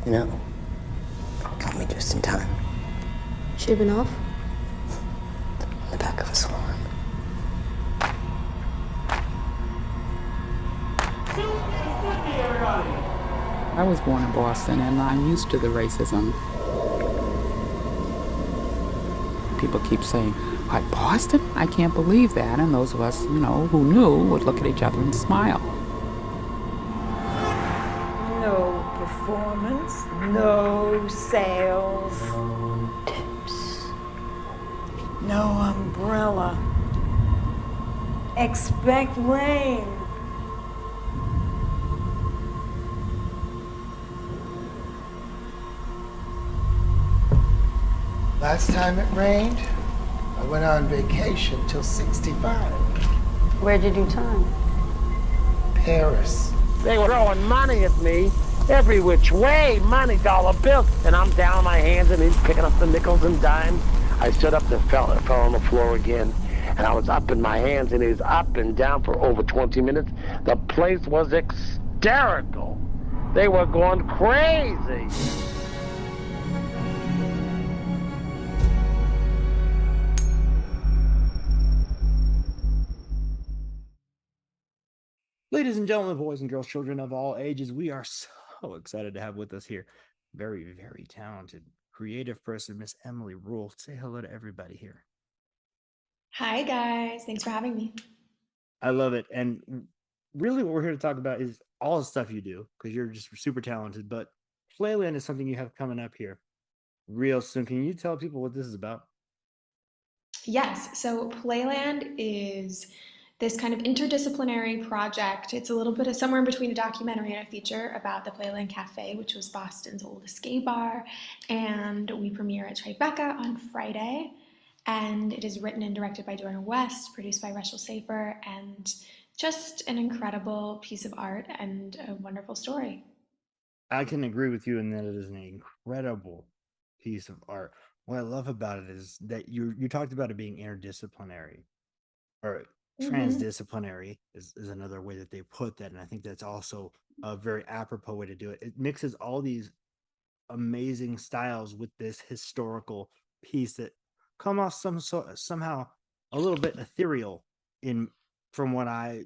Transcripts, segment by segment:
You know, caught me just in time. Shaving off? On the back of a swan. I was born in Boston, and I'm used to the racism. People keep saying, "What, Boston? I can't believe that." And those of us, who knew would look at each other and smile. No performance, no sales, Tips. no umbrella. Expect rain. Last time it rained, I went on vacation till 65. Where'd you do time? Paris. They were throwing money at me every which way, money, dollar bills, and I'm down on my hands and knees picking up the nickels and dimes. I stood up and fell on the floor again, and I was up in my hands and knees, up and down for over 20 minutes. The place was hysterical. They were going crazy. Ladies and gentlemen, boys and girls, children of all ages, we are so excited to have with us here very, very talented, creative person, Miss Emily Ruhl. Say hello to everybody here. Hi, guys. Thanks for having me. I love it. And really what we're here to talk about is all the stuff you do, because you're just super talented, but Playland is something you have coming up here real soon. Can you tell people what this is about? Yes, so Playland is this kind of interdisciplinary project. It's a little bit of somewhere in between a documentary and a feature about the Playland Cafe, which was Boston's oldest gay bar. And we premiere at Tribeca on Friday. And it is written and directed by Jordan West, produced by Rachel Safer, and just an incredible piece of art and a wonderful story. I can agree with you in that it is an incredible piece of art. What I love about it is that you talked about it being interdisciplinary or Mhm. transdisciplinary is another way that they put that. And I think that's also a very apropos way to do it. It mixes all these amazing styles with this historical piece that come off somehow a little bit ethereal in from what I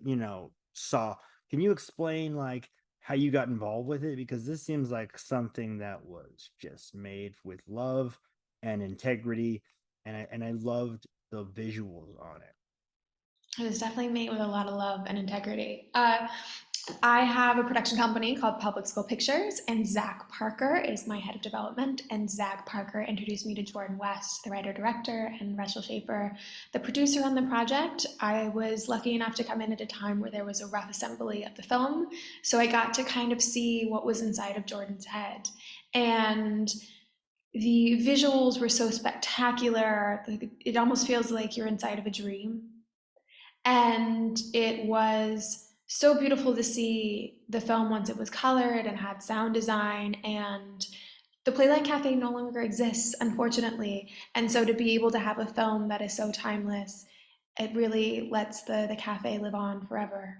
saw. Can you explain like how you got involved with it? Because this seems like something that was just made with love and integrity, and I loved the visuals on it. It was definitely made with a lot of love and integrity. I have a production company called Public School Pictures, and Zach Parker is my head of development. And Zach Parker introduced me to Jordan West, the writer director, and Rachel Shaper, the producer on the project. I was lucky enough to come in at a time where there was a rough assembly of the film, so I got to kind of see what was inside of Jordan's head. And the visuals were so spectacular, it almost feels like you're inside of a dream. And it was so beautiful to see the film once it was colored and had sound design. And the Playland Cafe no longer exists, unfortunately. And so to be able to have a film that is so timeless, it really lets the cafe live on forever.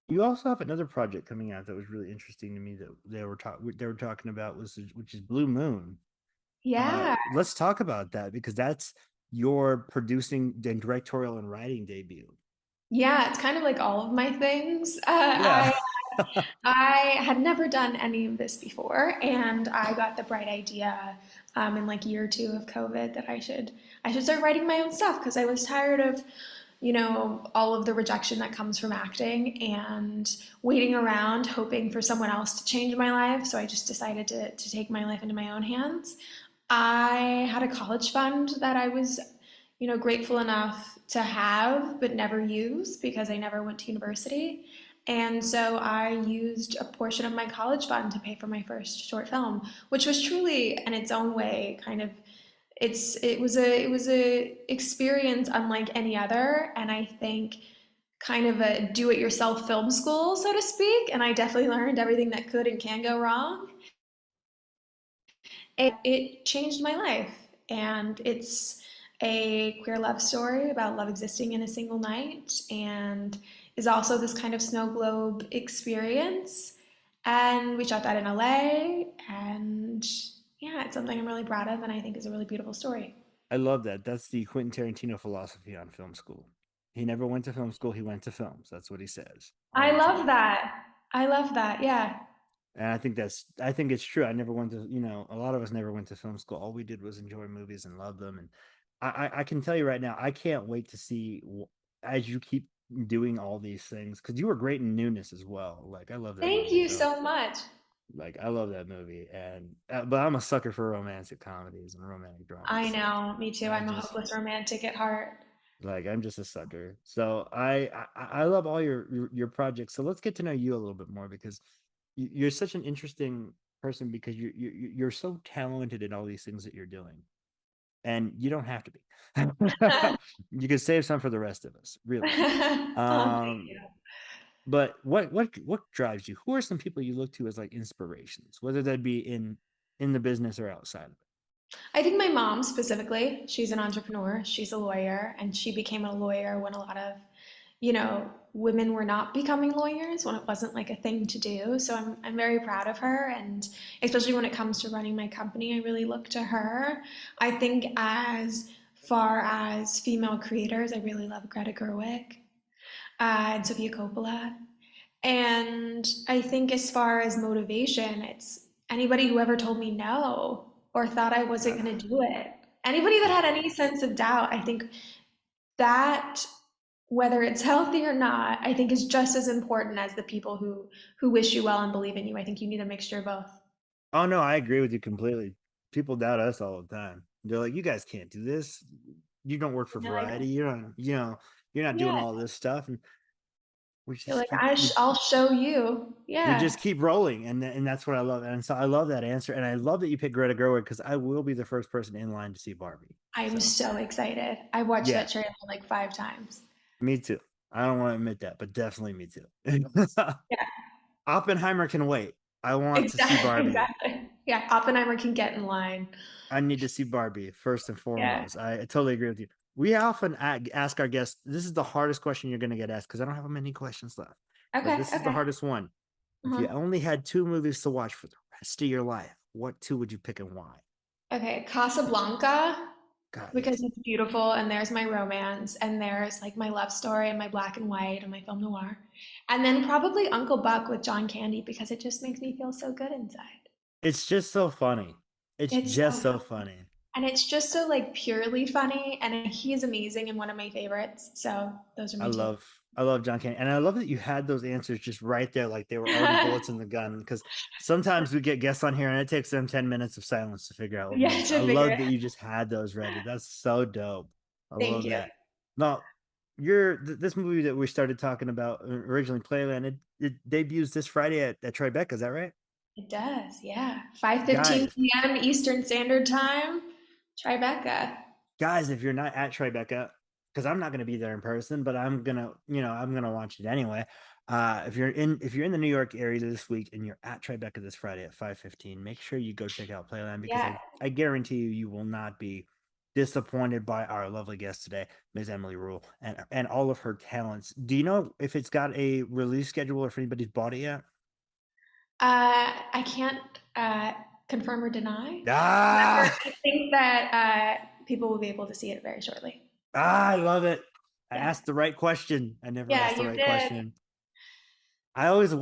You also have another project coming out that was really interesting to me that they were talking about was which is Blue Moon. Yeah. Let's talk about that because that's your producing and directorial and writing debut. Yeah, it's kind of like all of my things. Yeah. I had never done any of this before, and I got the bright idea in like year two of COVID that I should start writing my own stuff because I was tired of, all of the rejection that comes from acting and waiting around hoping for someone else to change my life. So I just decided to take my life into my own hands. I had a college fund that I was, grateful enough to have but never use because I never went to university. And so I used a portion of my college fund to pay for my first short film, which was truly in its own way kind of it was a experience unlike any other, and I think kind of a do-it-yourself film school, so to speak. And I definitely learned everything that could and can go wrong. It changed my life, and it's a queer love story about love existing in a single night and is also this kind of snow globe experience. And we shot that in LA, and yeah, it's something I'm really proud of and I think is a really beautiful story. I love that. That's the Quentin Tarantino philosophy on film school. He never went to film school. He went to films. That's what he says all I the love time. that. I love that. Yeah. And I think it's true. I never went to, a lot of us never went to film school. All we did was enjoy movies and love them. And I can tell you right now, I can't wait to see as you keep doing all these things, because you were great in Newness as well. Like, I love that Thank movie. you So, so much. like, I love that movie. And, but I'm a sucker for romantic comedies and romantic I dramas. So know, me too. I I'm a just, hopeless romantic at heart. like, I'm just a sucker. So I love all your projects. So let's get to know you a little bit more, because you're such an interesting person, because you're so talented in all these things that you're doing, and you don't have to be. You can save some for the rest of us, really. Oh, thank Um, you. but what drives you? Who are some people you look to as like inspirations, whether that be in the business or outside of it? I think my mom specifically, she's an entrepreneur, she's a lawyer, and she became a lawyer when a lot of, women were not becoming lawyers, when it wasn't like a thing to do. So I'm very proud of her, and especially when it comes to running my company, I really look to her. I think as far as female creators, I really love Greta Gerwig, and Sofia Coppola. And I think as far as motivation, it's anybody who ever told me no or thought I wasn't Ah, going to do it. Anybody that had any sense of doubt, I think that whether it's healthy or not, I think is just as important as the people who wish you well and believe in you. I think you need a mixture of both. oh no, I agree with you completely. People doubt us all the time. They're like, "You guys can't do this. You don't work for You're like, Variety. You're not, you're not doing yeah. all this stuff." And we You're just like, keep I'll show you. we Yeah. just keep rolling, and that's what I love. And so I love that answer, and I love that you picked Greta Gerwig, because I will be the first person in line to see Barbie. I'm So so excited. I watched yeah, that trailer like 5 times. me too. I don't want to admit that, but definitely me too. Yeah. Oppenheimer can wait. I want to see Exactly. Barbie. Exactly. Yeah. Oppenheimer can get in line. I need to see Barbie first and Yeah. foremost. I totally agree with you. We often ask our guests, this is the hardest question you're going to get asked, because I don't have many questions left, but Okay. this is the Okay. hardest one. If you Uh-huh. only had two movies to watch for the rest of your life, what two would you pick and why? Okay. Casablanca, God, because yes. it's beautiful and there's my romance and there's like my love story and my black and white and my film noir. And then probably Uncle Buck with John Candy because it just makes me feel so good inside. It's just so funny. It's It's just so so fun. funny. And it's just so like purely funny and he is amazing and one of my favorites. So those are I my two. love I love John Candy, and I love that you had those answers just right there, like they were already bullets in the gun. Because sometimes we get guests on here, and it takes them 10 minutes of silence to figure out what Yeah, movies. I to figure love it that out. you just had those ready. That's so dope. I Thank love you. that. Now, this movie that we started talking about originally, Playland, it debuts this Friday at Tribeca. Is that right, It does, yeah. 5:15 guys? p.m. Eastern Standard Time. Tribeca. Guys, if you're not at Tribeca, because I'm not going to be there in person, but I'm gonna watch it anyway. If you're in the New York area this week and you're at Tribeca this Friday at 5:15, make sure you go check out Playland, because Yeah. I guarantee you will not be disappointed by our lovely guest today, Ms. Emily Ruhl, and all of her talents. Do you know if it's got a release schedule or if anybody's bought it yet? I can't confirm or deny. However, Ah, I think that people will be able to see it very shortly. I love it. I Yeah. asked the right question. I never Yeah, asked the you right did. question. I've always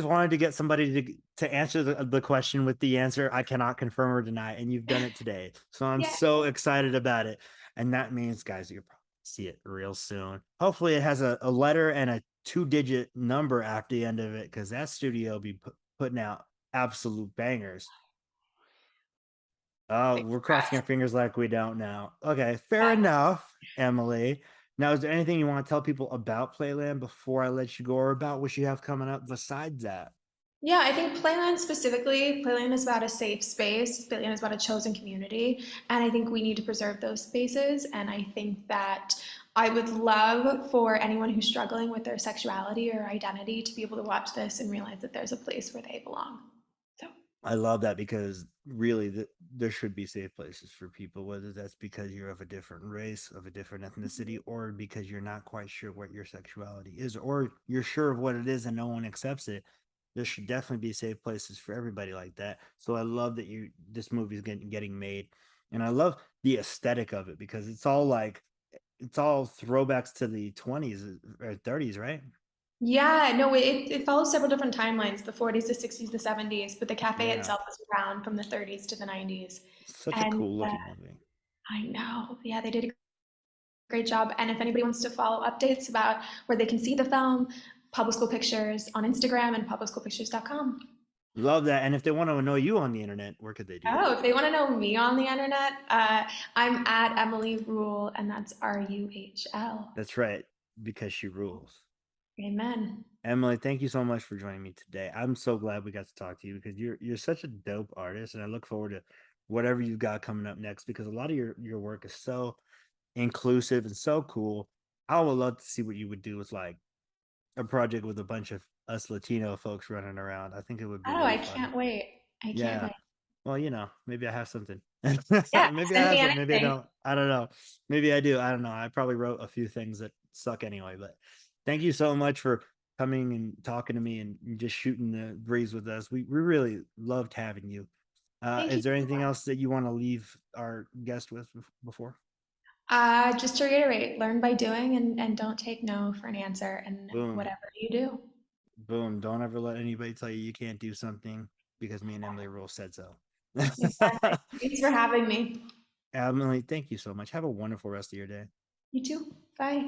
wanted to get somebody to answer the question with the answer I cannot confirm or deny, and you've done it today. So I'm Yeah. so excited about it. And that means, guys, you'll probably see it real soon. Hopefully it has a letter and a 2-digit number after the end of it, because that studio will be putting out absolute bangers. Oh, we're crossing our fingers like we don't now. Okay, fair enough, Emily. Now, is there anything you want to tell people about Playland before I let you go, or about what you have coming up besides that? Yeah, I think Playland specifically, Playland is about a safe space. Playland is about a chosen community. And I think we need to preserve those spaces. And I think that I would love for anyone who's struggling with their sexuality or identity to be able to watch this and realize that there's a place where they belong. So, I love that because really there should be safe places for people, whether that's because you're of a different race, of a different ethnicity, or because you're not quite sure what your sexuality is, or you're sure of what it is and no one accepts it. There should definitely be safe places for everybody like that. So I love that this movie is getting made, and I love the aesthetic of it because it's all throwbacks to the 20s or 30s, right? Yeah, no, it follows several different timelines, the 40s, the 60s, the 70s, but the cafe Yeah, itself is around from the 30s to the 90s. such a And cool looking movie. I know, yeah, they did a great job. And if anybody wants to follow updates about where they can see the film, Public School Pictures on Instagram and publicschoolpictures.com. Love that. And if they want to know you on the internet, where could they do that? Oh, if they want to know me on the internet, I'm at Emily Ruhl, and that's Ruhl. That's right, because she rules. Amen. Emily, thank you so much for joining me today. I'm so glad we got to talk to you because you're such a dope artist, and I look forward to whatever you've got coming up next because a lot of your work is so inclusive and so cool. I would love to see what you would do with like a project with a bunch of us Latino folks running around. I think it would be Oh, really I fun. can't wait. I can't Yeah. wait. Well, maybe I have something. Yeah, Maybe I send have me something. Maybe I anything. don't. I don't know. Maybe I do. I don't know. I probably wrote a few things that suck anyway. But thank you so much for coming and talking to me and just shooting the breeze with us. We really loved having you. Thank you Is there so anything much. else that you want to leave our guest with before? Just to reiterate, learn by doing and don't take no for an answer in Boom. whatever you do. Boom. Don't ever let anybody tell you can't do something because me and Emily Rule said so. Exactly. Thanks for having me. Emily, thank you so much. Have a wonderful rest of your day. You too. Bye.